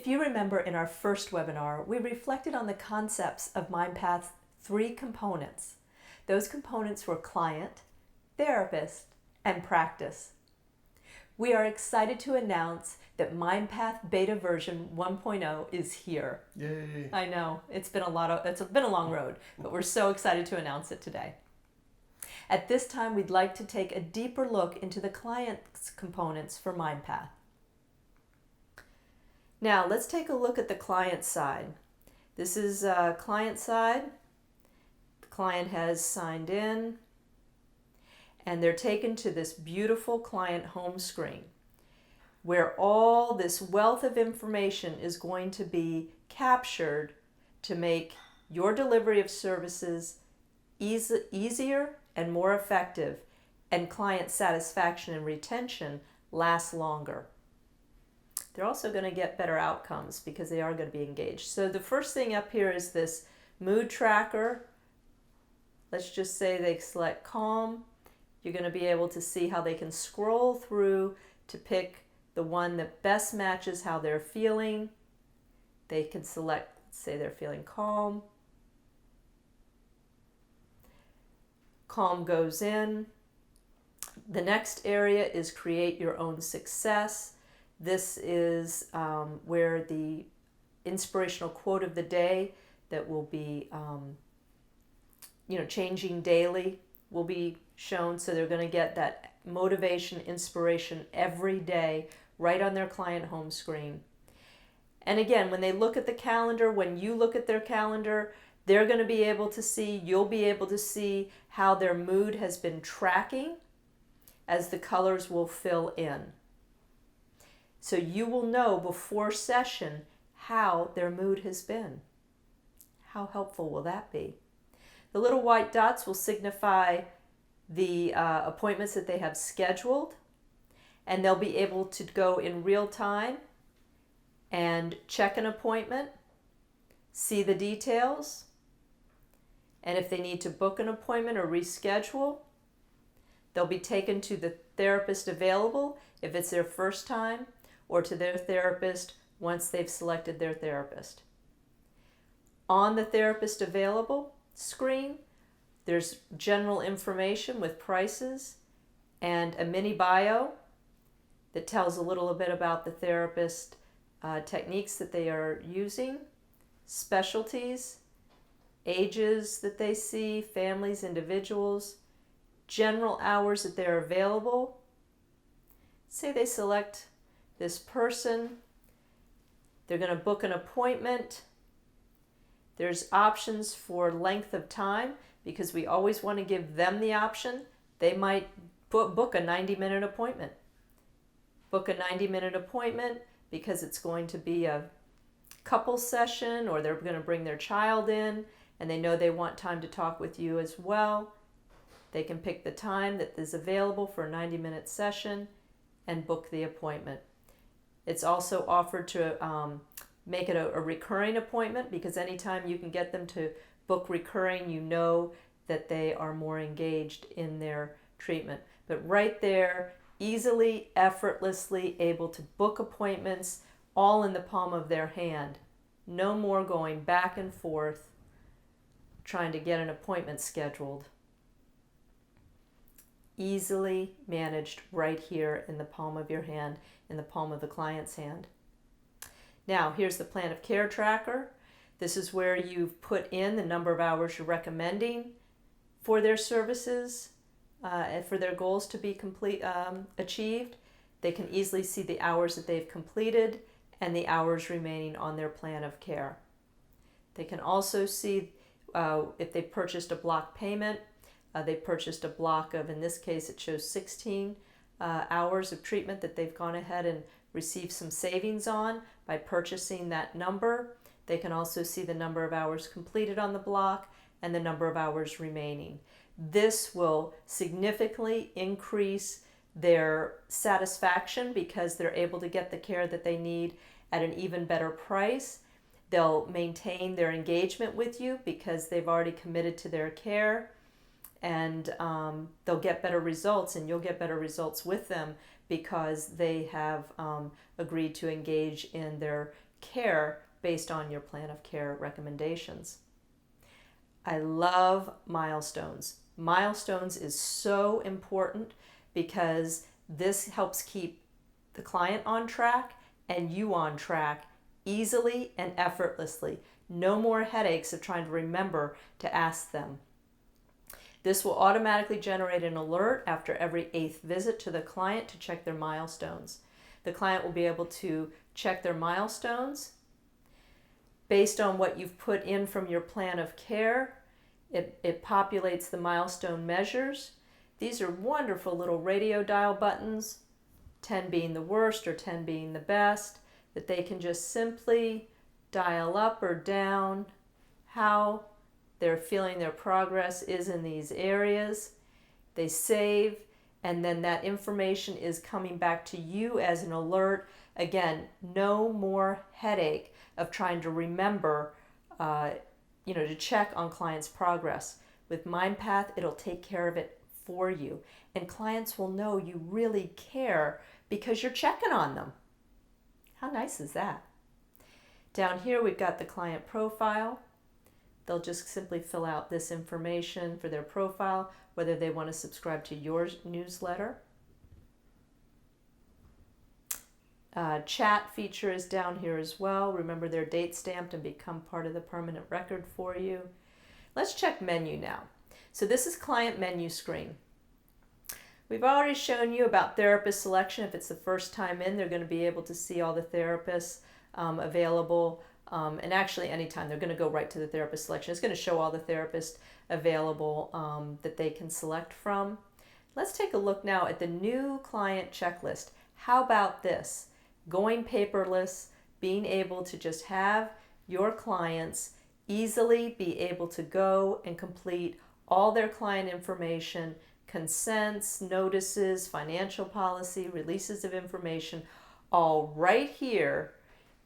you remember in our first webinar, we reflected on the concepts of MindPath's 3 components. Those components were client, therapist, and practice. We are excited to announce that MindPath Beta version 1.0 is here. Yay! I know, it's been a long road, but we're so excited to announce it today. At this time, we'd like to take a deeper look into the client's components for MindPath. Now, let's take a look at the client side. This is client side. The client has signed in, and they're taken to this beautiful client home screen where all this wealth of information is going to be captured to make your delivery of services easier and more effective, and client satisfaction and retention last longer. They're also going to get better outcomes because they are going to be engaged. So the first thing up here is this mood tracker. Let's just say they select calm. You're going to be able to see how they can scroll through to pick the one that best matches how they're feeling. They can select, say they're feeling calm. Calm goes in. The next area is create your own success. This is where the inspirational quote of the day that will be changing daily will be shown. So they're going to get that motivation, inspiration every day right on their client home screen. And again, when they look at the calendar, when you look at their calendar, they're going to be able to see, you'll be able to see how their mood has been tracking as the colors will fill in. So you will know before session how their mood has been. How helpful will that be? The little white dots will signify the appointments that they have scheduled, and they'll be able to go in real time and check an appointment, see the details, and if they need to book an appointment or reschedule, they'll be taken to the therapist available if it's their first time, or to their therapist once they've selected their therapist. On the therapist available screen, there's general information with prices and a mini bio that tells a little bit about the therapist techniques that they are using, specialties, ages that they see, families, individuals, general hours that they're available. Say they select this person, they're going to book an appointment. There's options for length of time because we always want to give them the option. They might book a 90-minute appointment. Book a 90-minute appointment because it's going to be a couple session, or they're going to bring their child in and they know they want time to talk with you as well. They can pick the time that is available for a 90-minute session and book the appointment. It's also offered to make it a recurring appointment because anytime you can get them to book recurring, you know that they are more engaged in their treatment. But right there, easily, effortlessly able to book appointments all in the palm of their hand. No more going back and forth trying to get an appointment scheduled. Easily managed right here in the palm of your hand, in the palm of the client's hand. Now, here's the plan of care tracker. This is where you've put in the number of hours you're recommending for their services and for their goals to be achieved. They can easily see the hours that they've completed and the hours remaining on their plan of care. They can also see if they purchased a block payment. They purchased a block of, in this case, it shows 16 hours of treatment that they've gone ahead and received some savings on by purchasing that number. They can also see the number of hours completed on the block and the number of hours remaining. This will significantly increase their satisfaction because they're able to get the care that they need at an even better price. They'll maintain their engagement with you because they've already committed to their care, and they'll get better results, and you'll get better results with them because they have agreed to engage in their care based on your plan of care recommendations. I love milestones. Milestones is so important because this helps keep the client on track and you on track easily and effortlessly. No more headaches of trying to remember to ask them. This will automatically generate an alert after every 8th visit to the client to check their milestones. The client will be able to check their milestones based on what you've put in from your plan of care. It populates the milestone measures. These are wonderful little radio dial buttons, 10 being the worst or 10 being the best, that they can just simply dial up or down how they're feeling their progress is in these areas. They save, and then that information is coming back to you as an alert. Again, no more headache of trying to remember to check on clients' progress. With MindPath, it'll take care of it for you. And clients will know you really care because you're checking on them. How nice is that? Down here, we've got the client profile. They'll just simply fill out this information for their profile, whether they want to subscribe to your newsletter. Chat feature is down here as well. Remember, they're date stamped and become part of the permanent record for you. Let's check menu now. So this is client menu screen. We've already shown you about therapist selection. If it's the first time in, they're going to be able to see all the therapists available. And actually, anytime they're going to go right to the therapist selection. It's going to show all the therapists available that they can select from. Let's take a look now at the new client checklist. How about this? Going paperless, being able to just have your clients easily be able to go and complete all their client information, consents, notices, financial policy, releases of information, all right here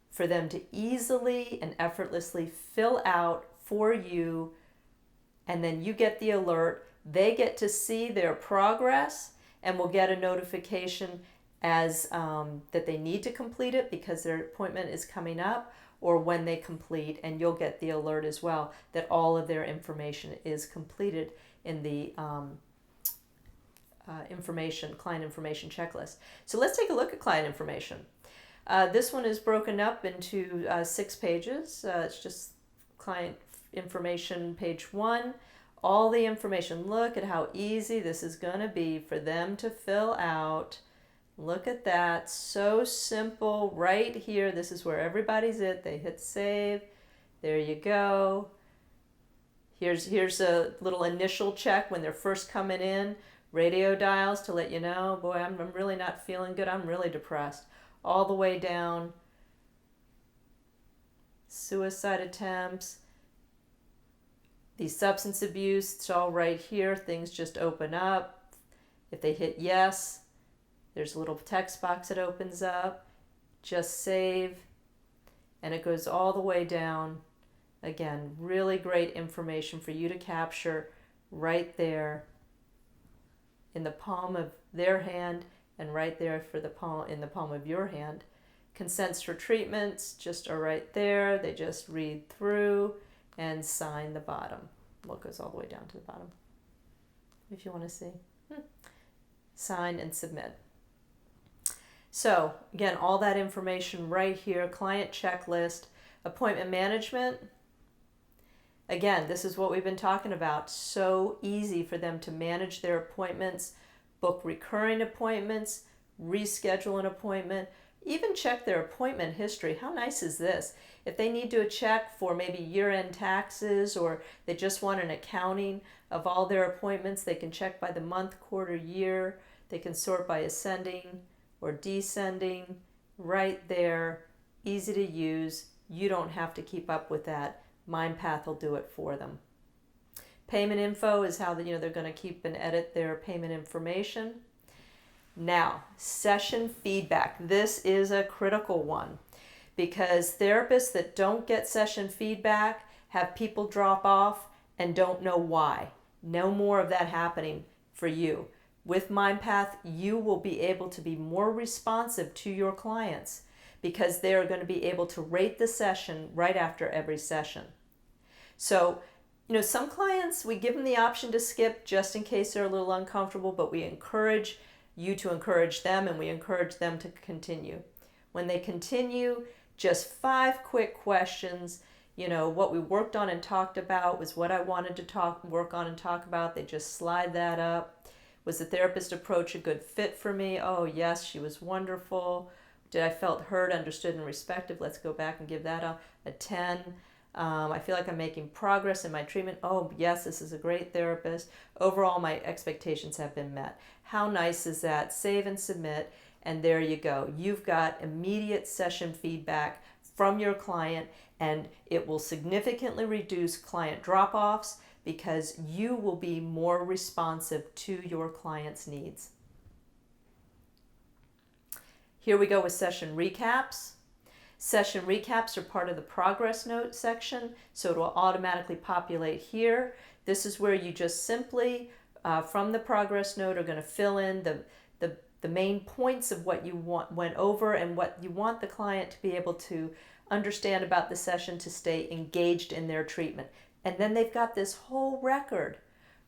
for them to easily and effortlessly fill out for you, and then you get the alert. They get to see their progress and will get a notification as that they need to complete it because their appointment is coming up, or when they complete, and you'll get the alert as well that all of their information is completed in the client information checklist. So let's take a look at client information. This one is broken up into 6 pages. It's just client information page 1. All the information. Look at how easy this is going to be for them to fill out. Look at that. So simple right here. This is where everybody's at. They hit save. There you go. Here's a little initial check when they're first coming in. Radio dials to let you know, boy, I'm really not feeling good. I'm really depressed. All the way down. Suicide attempts. The substance abuse, it's all right here. Things just open up. If they hit yes, there's a little text box that opens up. Just save. And it goes all the way down. Again, really great information for you to capture right there in the palm of their hand and right there for in the palm of your hand. Consents for treatments just are right there. They just read through and sign the bottom. Well, it goes all the way down to the bottom if you want to see. Sign and submit. So again, all that information right here, client checklist, appointment management. Again, this is what we've been talking about. So easy for them to manage their appointments, book recurring appointments, reschedule an appointment, even check their appointment history. How nice is this? If they need to check for maybe year-end taxes, or they just want an accounting of all their appointments, they can check by the month, quarter, year. They can sort by ascending or descending right there. Easy to use. You don't have to keep up with that. MindPath will do it for them. Payment info is how they're going to keep and edit their payment information. Now, session feedback. This is a critical one because therapists that don't get session feedback have people drop off and don't know why. No more of that happening for you. With MindPath, you will be able to be more responsive to your clients because they're going to be able to rate the session right after every session. So, some clients, we give them the option to skip just in case they're a little uncomfortable, but we encourage you to encourage them, and we encourage them to continue. When they continue, just 5 quick questions. What we worked on and talked about was what I wanted to work on and talk about. They just slide that up. Was the therapist approach a good fit for me? Oh, yes, she was wonderful. Did I felt heard, understood, and respected? Let's go back and give that a 10. I feel like I'm making progress in my treatment. Oh, yes, this is a great therapist. Overall, my expectations have been met. How nice is that? Save and submit, and there you go. You've got immediate session feedback from your client, and it will significantly reduce client drop-offs because you will be more responsive to your client's needs. Here we go with session recaps. Session recaps are part of the progress note section, so it will automatically populate here. This is where you just simply, from the progress note, are going to fill in the main points of what you went over and what you want the client to be able to understand about the session to stay engaged in their treatment. And then they've got this whole record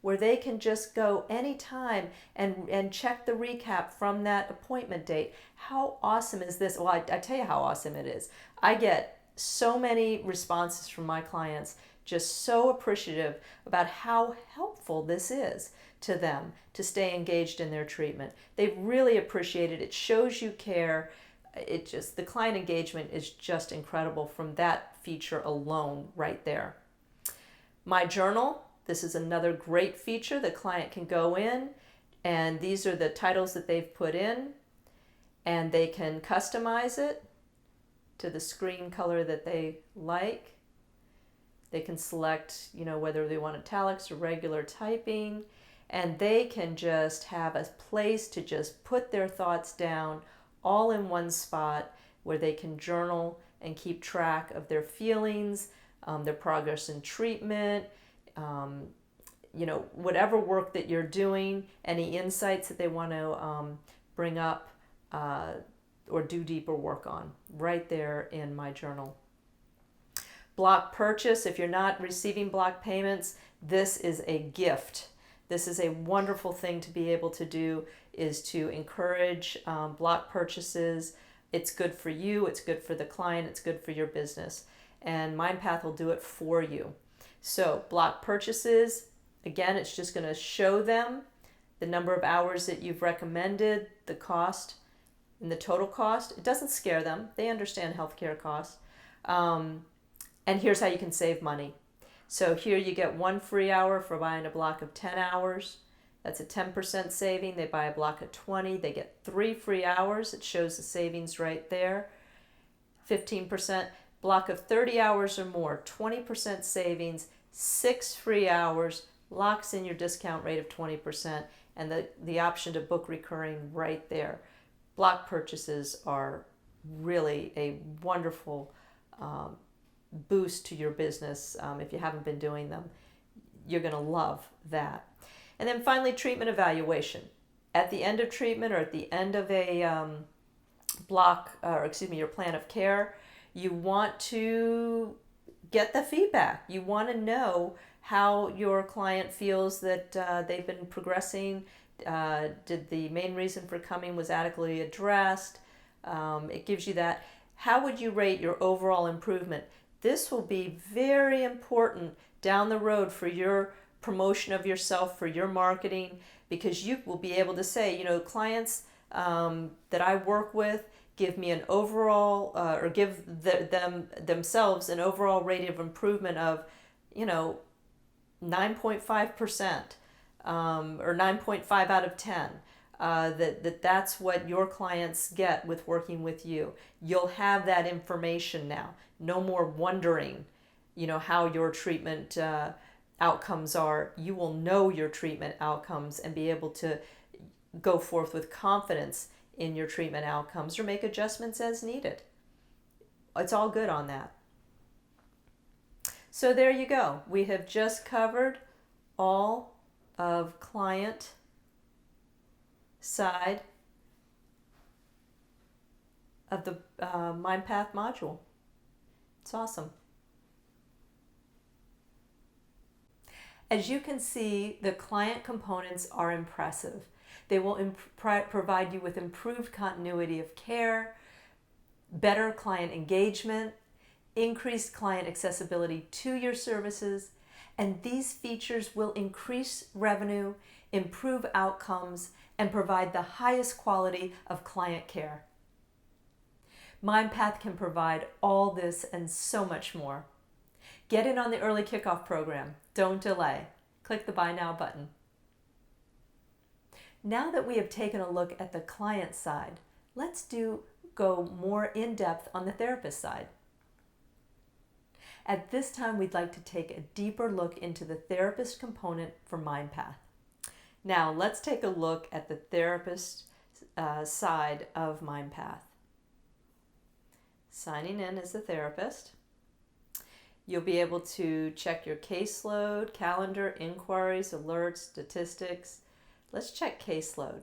where they can just go anytime and check the recap from that appointment date. How awesome is this? Well, I tell you how awesome it is. I get so many responses from my clients, just so appreciative about how helpful this is to them to stay engaged in their treatment. They really appreciate it. It shows you care. The client engagement is just incredible from that feature alone right there. My journal. This is another great feature. The client can go in, and these are the titles that they've put in, and they can customize it to the screen color that they like. They can select, whether they want italics or regular typing, and they can just have a place to just put their thoughts down all in one spot where they can journal and keep track of their feelings, their progress in treatment, whatever work that you're doing, any insights that they want to bring up or do deeper work on, right there in my journal. Block purchase. If you're not receiving block payments, this is a gift. This is a wonderful thing to be able to do, is to encourage block purchases. It's good for you, it's good for the client, it's good for your business. And MindPath will do it for you. So block purchases, again, it's just going to show them the number of hours that you've recommended, the cost, and the total cost. It doesn't scare them. They understand healthcare costs. And here's how you can save money. So here you get 1 free hour for buying a block of 10 hours. That's a 10% saving. They buy a block of 20. They get 3 free hours. It shows the savings right there. 15%. Block of 30 hours or more, 20% savings, 6 free hours, locks in your discount rate of 20%, and the option to book recurring right there. Block purchases are really a wonderful boost to your business. If you haven't been doing them, you're going to love that. And then finally, treatment evaluation. At the end of treatment, or at the end of a your plan of care, you want to get the feedback. You want to know how your client feels that they've been progressing. Did the main reason for coming was adequately addressed? It gives you that. How would you rate your overall improvement? This will be very important down the road for your promotion of yourself, for your marketing, because you will be able to say, clients that I work with give me an overall, or give themselves an overall rate of improvement of, 9.5%, or 9.5 out of 10. That's what your clients get with working with you. You'll have that information now. No more wondering, how your treatment outcomes are. You will know your treatment outcomes and be able to go forth with confidence in your treatment outcomes or make adjustments as needed. It's all good on that. So there you go. We have just covered all of client side of the MindPath module. It's awesome. As you can see, the client components are impressive. They will provide you with improved continuity of care, better client engagement, increased client accessibility to your services, and these features will increase revenue, improve outcomes, and provide the highest quality of client care. MindPath can provide all this and so much more. Get in on the early kickoff program. Don't delay. Click the Buy Now button. Now that we have taken a look at the client side, let's go more in depth on the therapist side. At this time, we'd like to take a deeper look into the therapist component for MindPath. Now, let's take a look at the therapist side of MindPath. Signing in as the therapist, you'll be able to check your caseload, calendar, inquiries, alerts, statistics. Let's check caseload.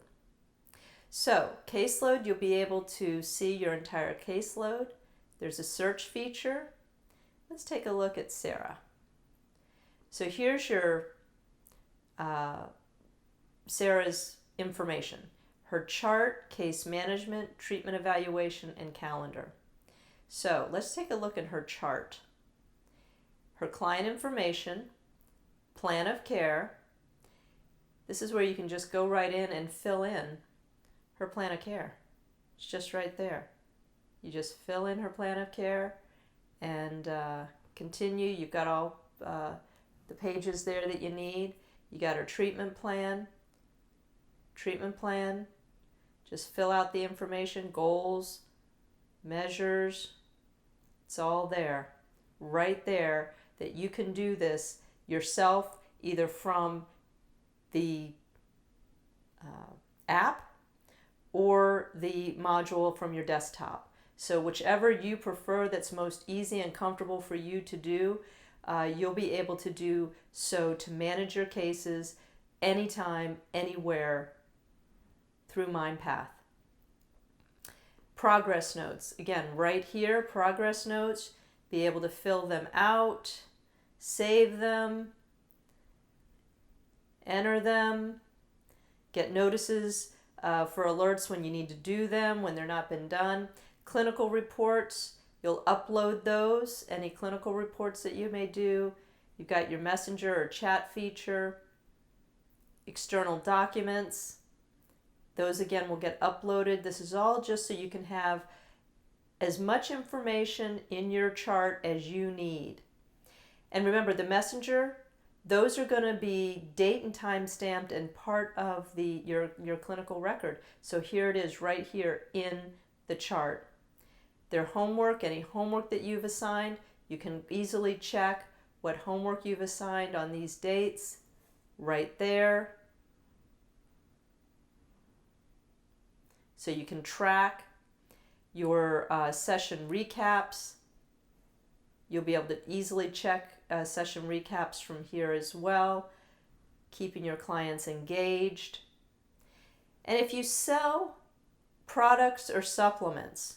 So, caseload, you'll be able to see your entire caseload. There's a search feature. Let's take a look at Sarah. So here's your Sarah's information. Her chart, case management, treatment evaluation, and calendar. So let's take a look at her chart. Her client information, plan of care. This is where you can just go right in and fill in her plan of care. It's just right there. You just fill in her plan of care and continue. You've got all the pages there that you need. You got her treatment plan. Just fill out the information, goals, measures. It's all there, right there, that you can do this yourself, either from the app or the module from your desktop. So whichever you prefer that's most easy and comfortable for you to do, you'll be able to do so to manage your cases anytime, anywhere through MindPath. Progress notes. Again, right here, progress notes. Be able to fill them out, save them, enter them, get notices for alerts when you need to do them, when they're not been done. Clinical reports, you'll upload those, any clinical reports that you may do. You've got your messenger or chat feature. External documents, those again will get uploaded. This is all just so you can have as much information in your chart as you need. And remember, the messenger, those are going to be date and time stamped and part of your clinical record. So here it is right here in the chart. Their homework, any homework that you've assigned, you can easily check what homework you've assigned on these dates right there. So you can track your session recaps. You'll be able to easily check session recaps from here as well, keeping your clients engaged. And if you sell products or supplements,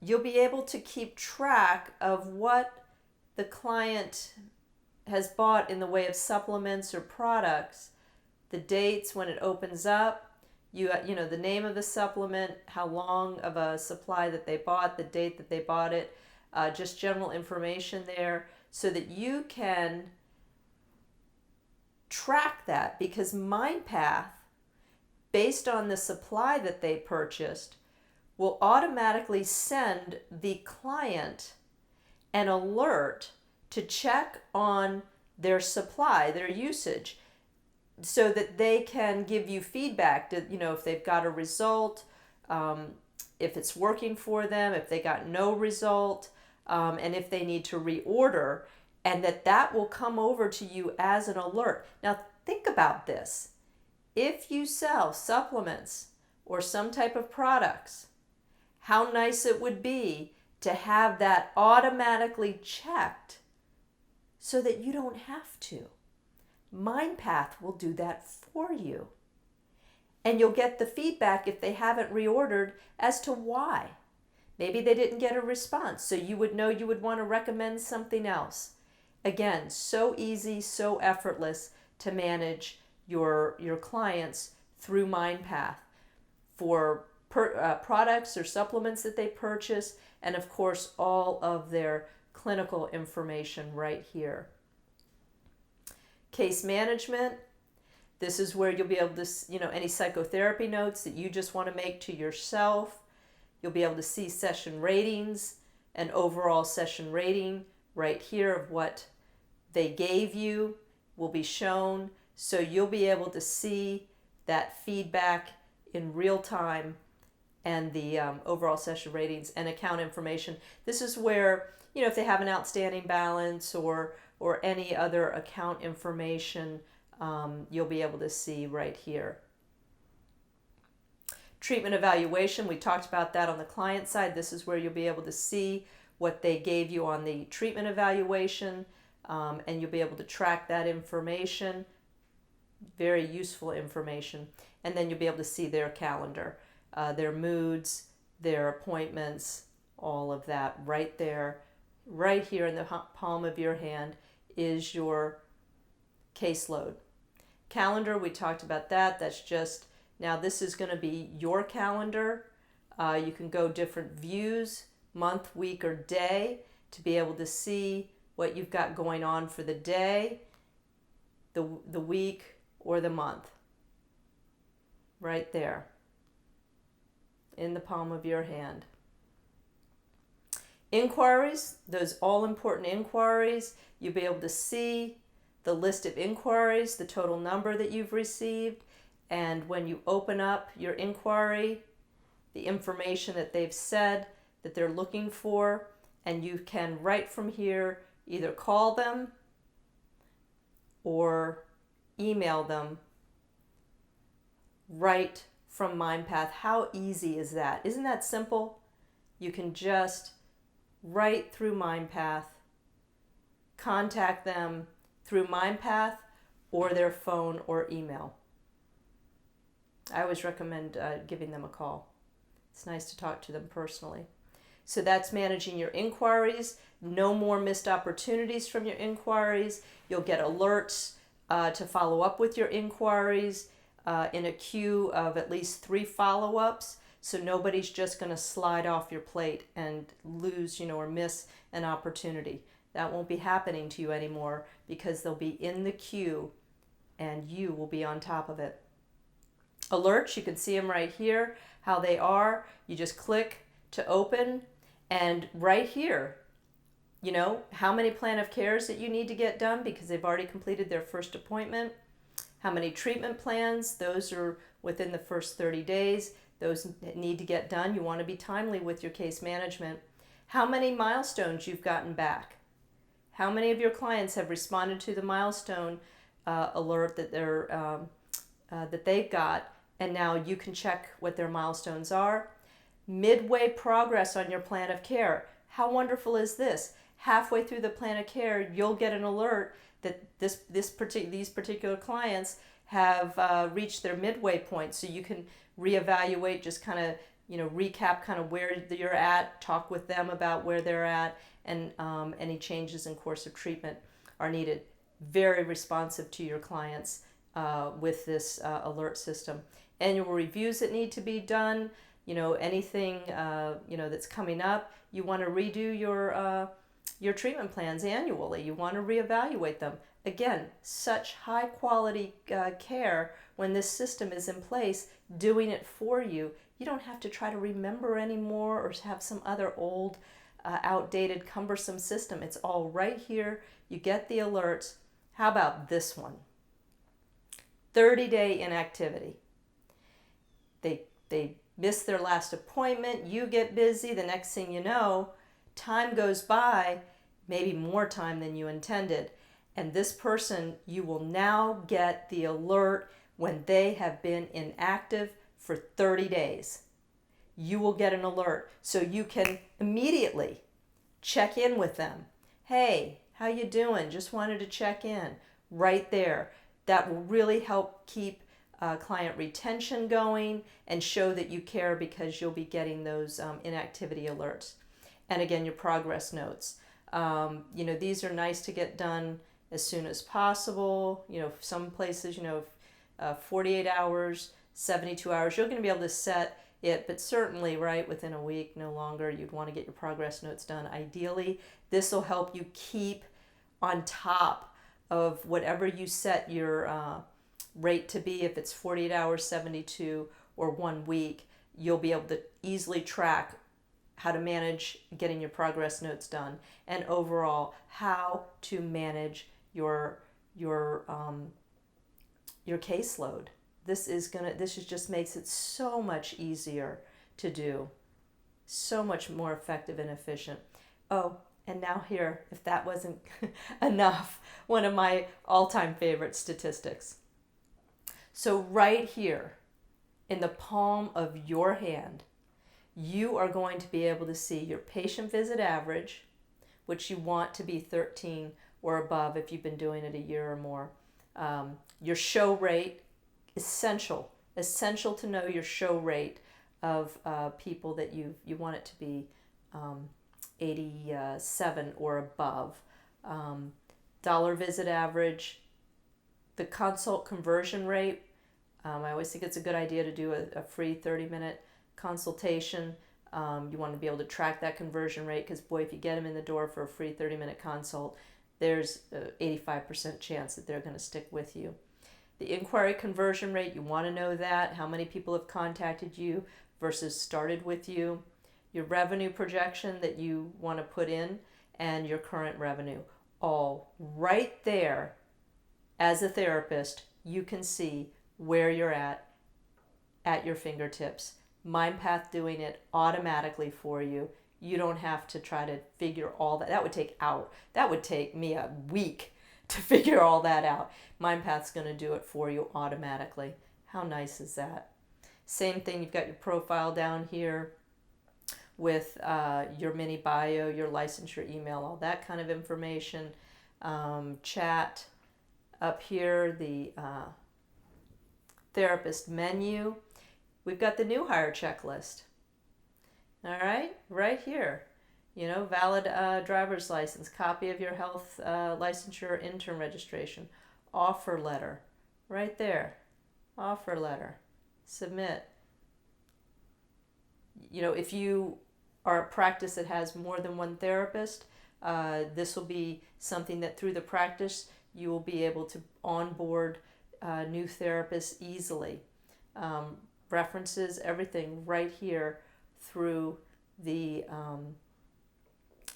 you'll be able to keep track of what the client has bought in the way of supplements or products, the dates when it opens up, you know, the name of the supplement, how long of a supply that they bought, the date that they bought it, just general information there so that you can track that, because MindPath, based on the supply that they purchased, will automatically send the client an alert to check on their supply, their usage, so that they can give you feedback, you know, if they've got a result, if it's working for them, if they got no result, and if they need to reorder, and that will come over to you as an alert. Now think about this. If you sell supplements or some type of products, how nice it would be to have that automatically checked so that you don't have to. MindPath will do that for you. And you'll get the feedback if they haven't reordered as to why. Maybe they didn't get a response, so you would know you would want to recommend something else. Again, so easy, so effortless to manage your clients through MindPath for products or supplements that they purchase, and of course all of their clinical information right here. Case management. This is where you'll be able to, any psychotherapy notes that you just want to make to yourself. You'll be able to see session ratings and overall session rating right here of what they gave you will be shown. So you'll be able to see that feedback in real time and the overall session ratings and account information. This is where, if they have an outstanding balance or any other account information, you'll be able to see right here. Treatment evaluation, we talked about that on the client side. This is where you'll be able to see what they gave you on the treatment evaluation, and you'll be able to track that information. Very useful information. And then you'll be able to see their calendar, their moods, their appointments, all of that right there. Right here in the palm of your hand is your caseload. Calendar, we talked about that. That's just, now this is going to be your calendar. You can go different views, month, week, or day, to be able to see what you've got going on for the day, the week, or the month. Right there in the palm of your hand. Inquiries, those all important inquiries, you'll be able to see the list of inquiries, the total number that you've received, and when you open up your inquiry, the information that they've said that they're looking for, and you can right from here either call them or email them right from MindPath. How easy is that? Isn't that simple? You can just right through MindPath contact them through MindPath or their phone or email. I always recommend giving them a call. It's nice to talk to them personally. So that's managing your inquiries. No more missed opportunities from your inquiries. You'll get alerts to follow up with your inquiries in a queue of at least 3 follow-ups. So nobody's just going to slide off your plate and lose, or miss an opportunity. That won't be happening to you anymore because they'll be in the queue and you will be on top of it. Alerts, you can see them right here, how they are. You just click to open, and right here, how many plan of cares that you need to get done because they've already completed their first appointment. How many treatment plans, those are within the first 30 days. Those need to get done. You want to be timely with your case management. How many milestones you've gotten back. How many of your clients have responded to the milestone alert that they've got, and now you can check what their milestones are. Midway progress on your plan of care. How wonderful is this? Halfway through the plan of care, you'll get an alert that these particular clients have reached their midway point, so you can reevaluate, just kind of recap kind of where you're at, talk with them about where they're at, and any changes in course of treatment are needed. Very responsive to your clients with this alert system. Annual reviews that need to be done, anything that's coming up. You want to redo your treatment plans annually. You want to reevaluate them. Again, such high quality care when this system is in place, doing it for you. You don't have to try to remember anymore or have some other old, outdated, cumbersome system. It's all right here. You get the alerts. How about this one? 30-day inactivity. They miss their last appointment. You get busy. The next thing you know, time goes by, maybe more time than you intended. And this person, you will now get the alert when they have been inactive for 30 days. You will get an alert, so you can immediately check in with them. Hey, how you doing? Just wanted to check in. Right there. That will really help keep client retention going, and show that you care because you'll be getting those inactivity alerts. And again, your progress notes. These are nice to get done as soon as possible. Some places, 48 hours, 72 hours, you're going to be able to set it, but certainly right within a week, no longer, you'd want to get your progress notes done. Ideally, this will help you keep on top of whatever you set your rate to be. If it's 48 hours, 72, or 1 week, you'll be able to easily track how to manage getting your progress notes done, and overall how to manage your caseload. This just makes it so much easier to do, so much more effective and efficient. Oh, and now here, if that wasn't enough, one of my all-time favorite statistics. So right here in the palm of your hand, you are going to be able to see your patient visit average, which you want to be 13 or above if you've been doing it a year or more. Your show rate, essential to know your show rate of people that you want it to be 87 or above. Dollar visit average, the consult conversion rate. I always think it's a good idea to do a free 30-minute consultation. You want to be able to track that conversion rate, because boy, if you get them in the door for a free 30-minute consult, there's an 85% chance that they're going to stick with you. The inquiry conversion rate, you want to know that, how many people have contacted you versus started with you. Your revenue projection that you want to put in, and your current revenue. All right there. As a therapist, you can see where you're at your fingertips. MindPath doing it automatically for you. You don't have to try to figure all that. That would take me a week to figure all that out. MindPath's going to do it for you automatically. How nice is that? Same thing, you've got your profile down here with your mini bio, your licensure email, all that kind of information. Chat up here, the therapist menu. We've got the new hire checklist. All right, right here. Valid driver's license, copy of your health licensure intern registration, offer letter, right there. Offer letter, submit. If you are a practice that has more than one therapist, this will be something that through the practice you will be able to onboard new therapists easily. References, everything right here through the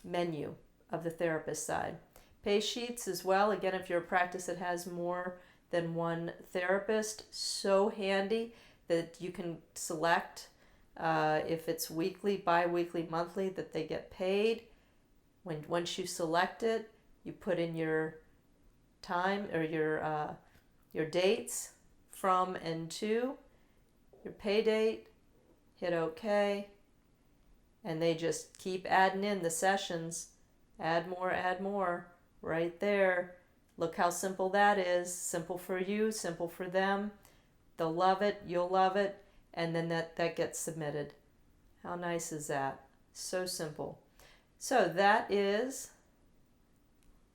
menu of the therapist side. Pay sheets as well. Again, if you're a practice that has more than one therapist, so handy that you can select if it's weekly, bi-weekly, monthly, that they get paid. Once you select it, you put in your time or your dates from and to, your pay date, hit OK, and they just keep adding in the sessions. Add more, right there. Look how simple that is. Simple for you, simple for them. They'll love it, you'll love it, and then that gets submitted. How nice is that? So simple. So that is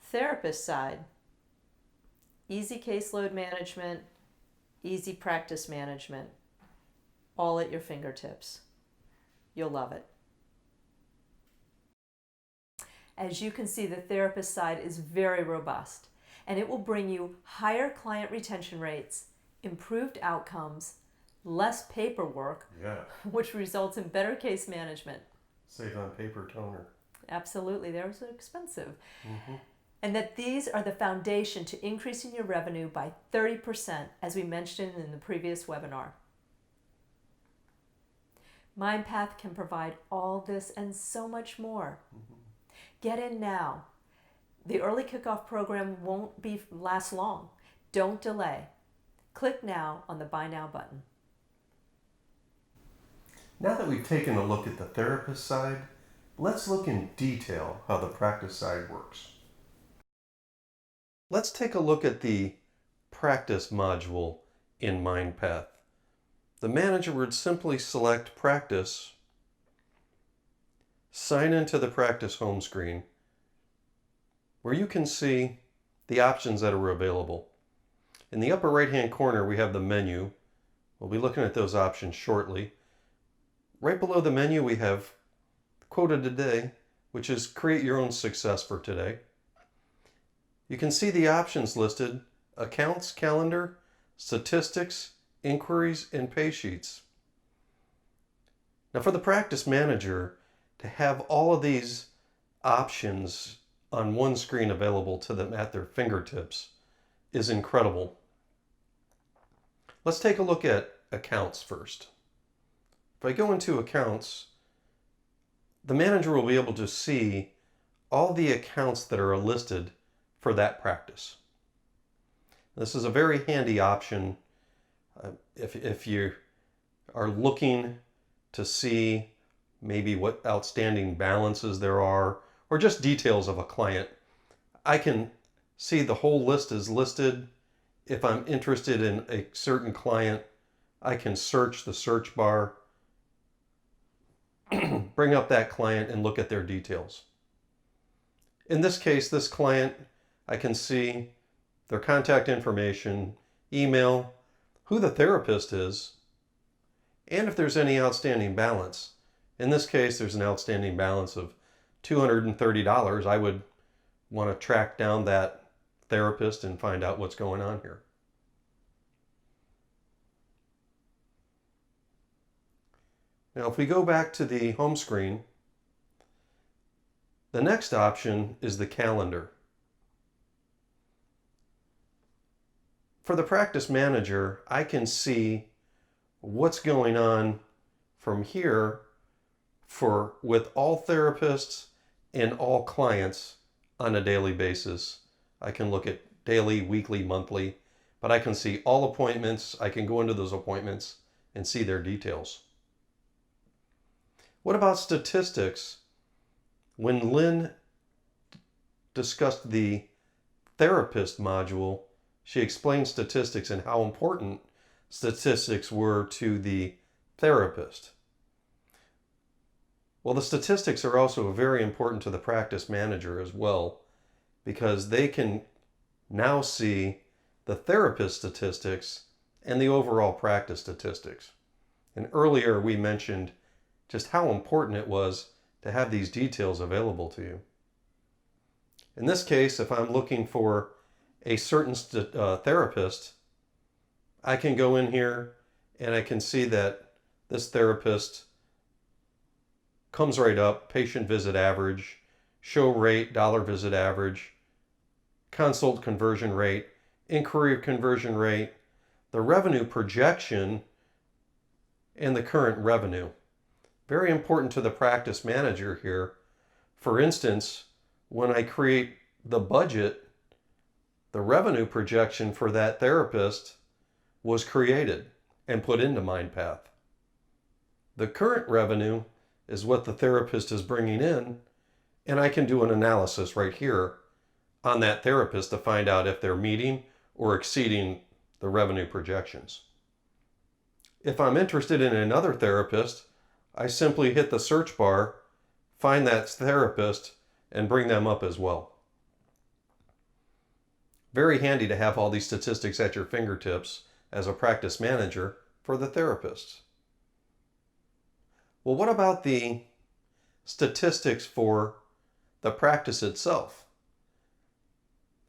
therapist side. Easy caseload management, easy practice management, all at your fingertips. You'll love it. As you can see, the therapist side is very robust, and it will bring you higher client retention rates, improved outcomes, less paperwork, which results in better case management. Save on paper toner. Absolutely, they're so expensive. Mm-hmm. And that these are the foundation to increasing your revenue by 30%, as we mentioned in the previous webinar. MindPath can provide all this and so much more. Mm-hmm. Get in now. The early kickoff program won't last long. Don't delay. Click now on the Buy Now button. Now that we've taken a look at the therapist side, let's look in detail how the practice side works. Let's take a look at the practice module in MindPath. The manager would simply select Practice, sign into the Practice home screen, where you can see the options that are available. In the upper right-hand corner, we have the menu. We'll be looking at those options shortly. Right below the menu, we have Quote of the Day, which is create your own success for today. You can see the options listed: accounts, calendar, statistics, inquiries, and pay sheets. Now for the practice manager to have all of these options on one screen available to them at their fingertips is incredible. Let's take a look at accounts first. If I go into accounts, the manager will be able to see all the accounts that are listed for that practice. This is a very handy option if you are looking to see maybe what outstanding balances there are, or just details of a client. I can see the whole list is listed. If I'm interested in a certain client, I can search the search bar, bring up that client and look at their details. In this case, this client, I can see their contact information, email, who the therapist is, and if there's any outstanding balance. In this case, there's an outstanding balance of $230. I would want to track down that therapist and find out what's going on here. Now, if we go back to the home screen, the next option is the calendar. For the practice manager, I can see what's going on from here with all therapists and all clients on a daily basis. I can look at daily, weekly, monthly, but I can see all appointments. I can go into those appointments and see their details. What about statistics? When Lynn discussed the therapist module, she explained statistics and how important statistics were to the therapist. Well, the statistics are also very important to the practice manager as well, because they can now see the therapist statistics and the overall practice statistics. And earlier we mentioned just how important it was to have these details available to you. In this case, if I'm looking for a certain therapist, I can go in here and I can see that this therapist comes right up: patient visit average, show rate, dollar visit average, consult conversion rate, inquiry conversion rate, the revenue projection, and the current revenue. Very important to the practice manager here. For instance, when I create the budget, the revenue projection for that therapist was created and put into MindPath. The current revenue is what the therapist is bringing in, and I can do an analysis right here on that therapist to find out if they're meeting or exceeding the revenue projections. If I'm interested in another therapist, I simply hit the search bar, find that therapist, and bring them up as well. Very handy to have all these statistics at your fingertips as a practice manager for the therapists. Well, what about the statistics for the practice itself?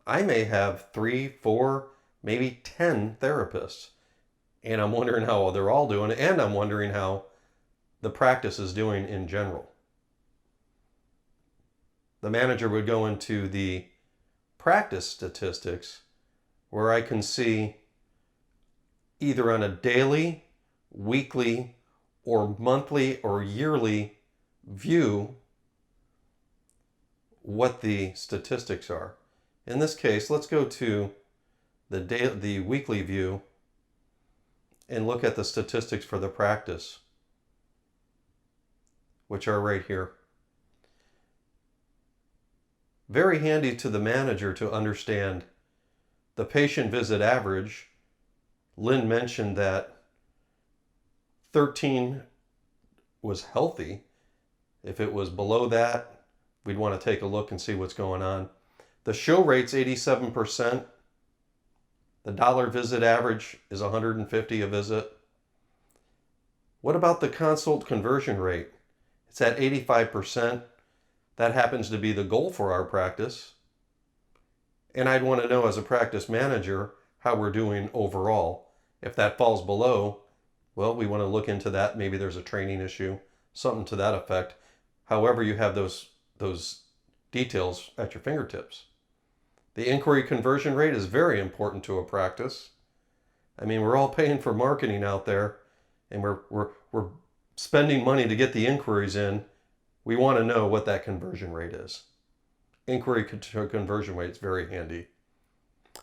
I may have 3, 4, maybe 10 therapists, and I'm wondering how they're all doing, and I'm wondering how the practice is doing in general. The manager would go into the practice statistics, where I can see either on a daily, weekly, or monthly or yearly view what the statistics are. In this case, let's go to the weekly view and look at the statistics for the practice, which are right here. Very handy to the manager to understand the patient visit average. Lynn mentioned that 13 was healthy. If it was below that, we'd want to take a look and see what's going on. The show rate's 87%. The dollar visit average is 150 a visit. What about the consult conversion rate? It's at 85%. That happens to be the goal for our practice. And I'd want to know as a practice manager how we're doing overall. If that falls below, well, we want to look into that. Maybe there's a training issue, something to that effect. However, you have those details at your fingertips. The inquiry conversion rate is very important to a practice. I mean, we're all paying for marketing out there, and we're spending money to get the inquiries in. We want to know what that conversion rate is. Inquiry to conversion rate is very handy.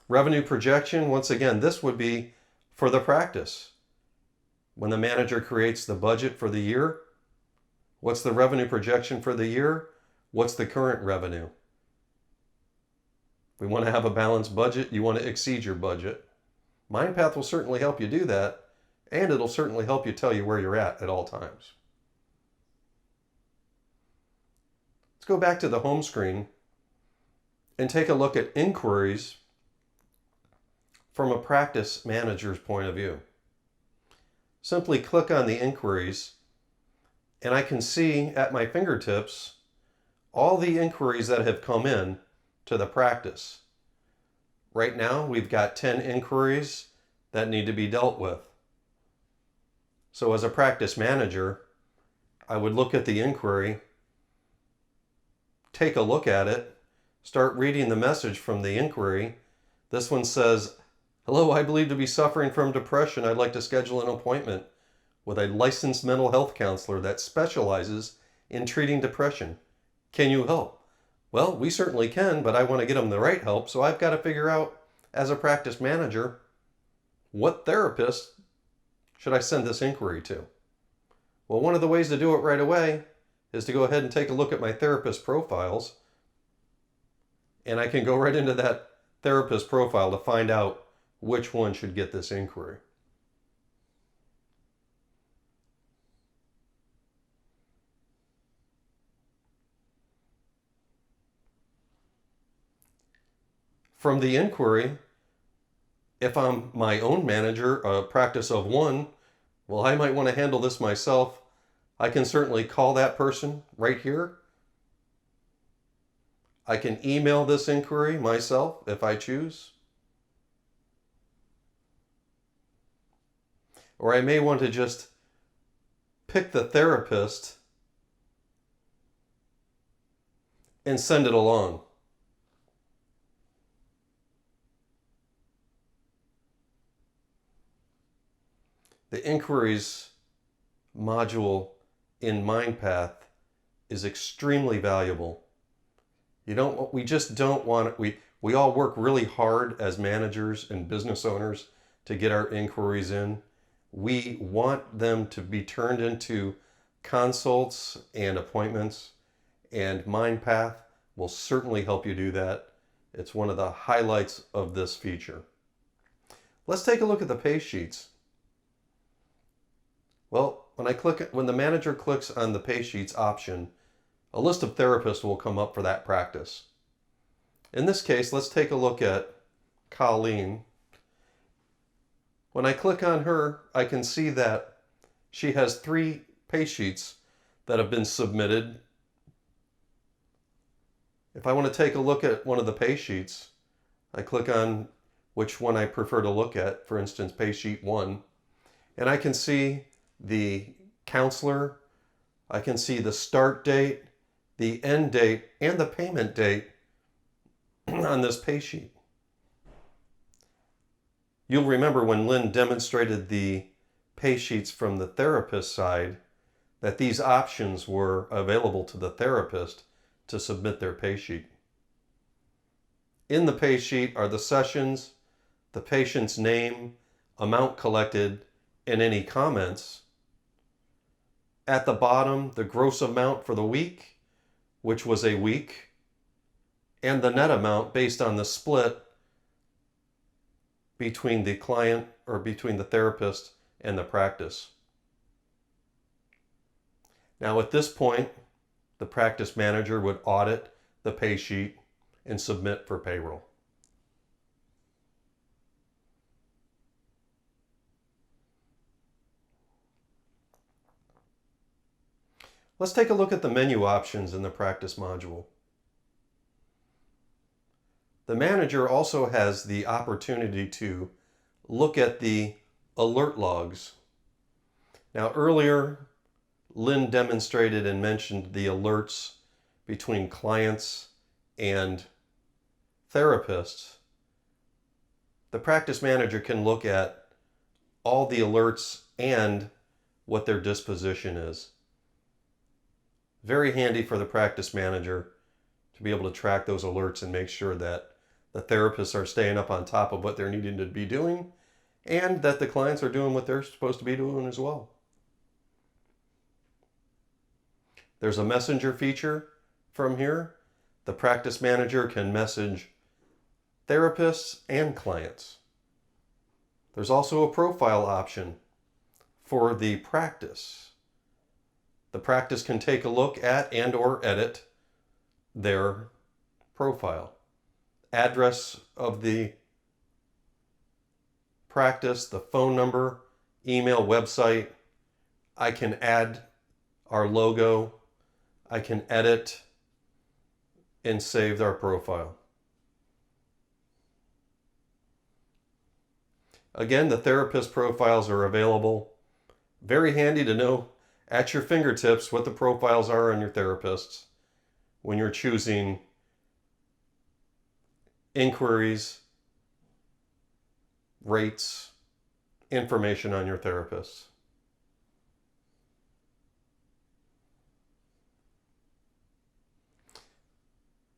Revenue projection, once again, this would be for the practice. When the manager creates the budget for the year, what's the revenue projection for the year? What's the current revenue? We want to have a balanced budget. You want to exceed your budget. MindPath will certainly help you do that, and it'll certainly help you tell you where you're at all times. Let's go back to the home screen and take a look at inquiries from a practice manager's point of view. Simply click on the inquiries, and I can see at my fingertips all the inquiries that have come in to the practice. Right now, we've got 10 inquiries that need to be dealt with. So as a practice manager, I would look at the inquiry, take a look at it, start reading the message from the inquiry. This one says, "Hello, I believe to be suffering from depression. I'd like to schedule an appointment with a licensed mental health counselor that specializes in treating depression. Can you help?" Well, we certainly can, but I want to get them the right help, so I've got to figure out, as a practice manager, what therapist should I send this inquiry to? Well, one of the ways to do it right away is to go ahead and take a look at my therapist profiles, and I can go right into that therapist profile to find out which one should get this inquiry. From the inquiry, if I'm my own manager, a practice of one, well, I might want to handle this myself. I can certainly call that person right here. I can email this inquiry myself if I choose. Or I may want to just pick the therapist and send it along. The inquiries module in MindPath is extremely valuable. We just don't want it. We all work really hard as managers and business owners to get our inquiries in. We want them to be turned into consults and appointments, and MindPath will certainly help you do that. It's one of the highlights of this feature. Let's take a look at the pay sheets. Well, when the manager clicks on the pay sheets option, a list of therapists will come up for that practice. In this case, let's take a look at Colleen. When I click on her, I can see that she has 3 pay sheets that have been submitted. If I want to take a look at one of the pay sheets, I click on which one I prefer to look at, for instance, pay sheet 1, and I can see the counselor, I can see the start date, the end date, and the payment date on this pay sheet. You'll remember when Lynn demonstrated the pay sheets from the therapist side that these options were available to the therapist to submit their pay sheet. In the pay sheet are the sessions, the patient's name, amount collected, and any comments. At the bottom, the gross amount for the week, which was a week, and the net amount based on the split between the client or between the therapist and the practice. Now at this point, the practice manager would audit the pay sheet and submit for payroll. Let's take a look at the menu options in the practice module. The manager also has the opportunity to look at the alert logs. Now earlier, Lynn demonstrated and mentioned the alerts between clients and therapists. The practice manager can look at all the alerts and what their disposition is. Very handy for the practice manager to be able to track those alerts and make sure that the therapists are staying up on top of what they're needing to be doing and that the clients are doing what they're supposed to be doing as well. There's a messenger feature from here. The practice manager can message therapists and clients. There's also a profile option for the practice. The practice can take a look at and or edit their profile. Address of the practice, the phone number, email, website. I can add our logo. I can edit and save our profile. Again, the therapist profiles are available. Very handy to know at your fingertips what the profiles are on your therapists when you're choosing inquiries, rates, information on your therapists.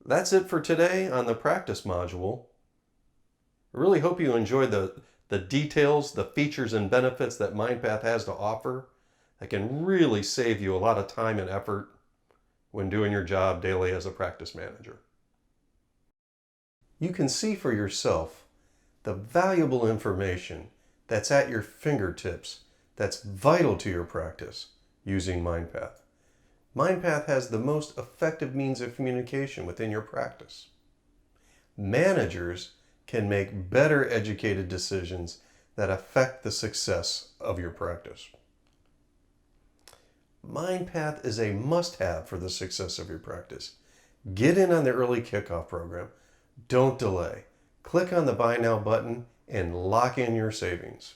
That's it for today on the practice module. I really hope you enjoyed the details, the features and benefits that MindPath has to offer that can really save you a lot of time and effort when doing your job daily as a practice manager. You can see for yourself the valuable information that's at your fingertips that's vital to your practice using MindPath. MindPath has the most effective means of communication within your practice. Managers can make better educated decisions that affect the success of your practice. MindPath is a must-have for the success of your practice. Get in on the early kickoff program. Don't delay. Click on the Buy Now button and lock in your savings.